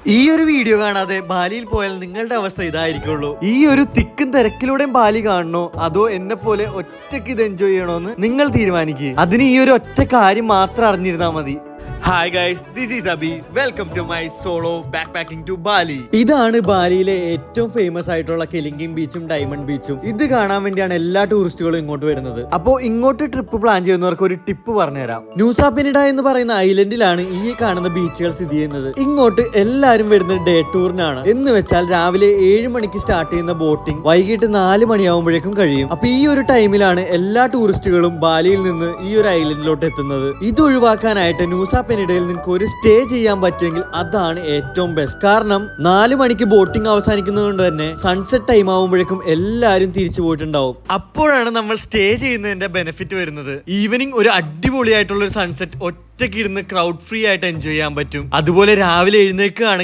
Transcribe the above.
ഈ ഒരു വീഡിയോ കാണാതെ ബാലിയിൽ പോയാൽ നിങ്ങളുടെ അവസ്ഥ ഇതായിരിക്കുള്ളൂ. ഈ ഒരു തിക്കും തിരക്കിലൂടെയും ബാലി കാണണോ അതോ എന്നെ പോലെ ഒറ്റയ്ക്ക് ഇത് എൻജോയ് ചെയ്യണോന്ന് നിങ്ങൾ തീരുമാനിക്കുക. അതിന് ഈ ഒരു ഒറ്റ കാര്യം മാത്രം അറിഞ്ഞിരുന്നാൽ മതി. Hi guys, this is Abi. Welcome to my solo backpacking to Bali. ഇതാണ് ബാലിയിലെ ഏറ്റവും ഫേമസ് ആയിട്ടുള്ള കെലിംഗിങ് ബീച്ചും ഡയമണ്ട് ബീച്ചും. ഇത് കാണാൻ വേണ്ടിയാണ് എല്ലാ ടൂറിസ്റ്റുകളും ഇങ്ങോട്ട് വരുന്നത്. അപ്പോൾ ഇങ്ങോട്ട് ട്രിപ്പ് പ്ലാൻ ചെയ്യുന്നവർക്ക് ഒരു ടിപ്പ് പറഞ്ഞുതരാം. ന്യൂസാ പെനിഡ എന്ന് പറയുന്ന ഐലൻഡിലാണ് ഈ കാണുന്ന ബീച്ചുകൾ സ്ഥിതി ചെയ്യുന്നത്. ഇങ്ങോട്ട് എല്ലാവരും വരുന്നത് ഡേ ടൂറിനാണ്. എന്ന് വെച്ചാൽ രാവിലെ 7 മണിക്ക് സ്റ്റാർട്ട് ചെയ്യുന്ന ബോട്ടിംഗ് വൈകിട്ട് 4 മണിയാവുമ്പോഴേക്കും കഴിയും. അപ്പൊ ഈ ഒരു ടൈമിലാണ് എല്ലാ ടൂറിസ്റ്റുകളും ബാലിയിൽ നിന്ന് ഈ ഒരു ഐലൻഡിലോട്ട് എത്തുന്നത്. ഇത് ഒഴിവാക്കാനായിട്ട് ന്യൂസാ പെനിഡയിൽ നിങ്ങൾക്ക് ഒരു സ്റ്റേ ചെയ്യാൻ പറ്റുമെങ്കിൽ അതാണ് ഏറ്റവും ബെസ്റ്റ്. കാരണം 4 മണിക്ക് ബോട്ടിംഗ് അവസാനിക്കുന്നത് കൊണ്ട് തന്നെ സൺസെറ്റ് ടൈം ആവുമ്പോഴേക്കും എല്ലാവരും തിരിച്ചു പോയിട്ടുണ്ടാവും. അപ്പോഴാണ് നമ്മൾ സ്റ്റേ ചെയ്യുന്നതിന്റെ ബെനിഫിറ്റ് വരുന്നത്. ഈവനിങ് ഒരു അടിപൊളിയായിട്ടുള്ള ഒരു സൺസെറ്റ് ഒറ്റയ്ക്ക് ഇരുന്ന് ക്രൗഡ് ഫ്രീ ആയിട്ട് എൻജോയ് ചെയ്യാൻ പറ്റും. അതുപോലെ രാവിലെ എഴുന്നേൽക്കുകയാണെങ്കിൽ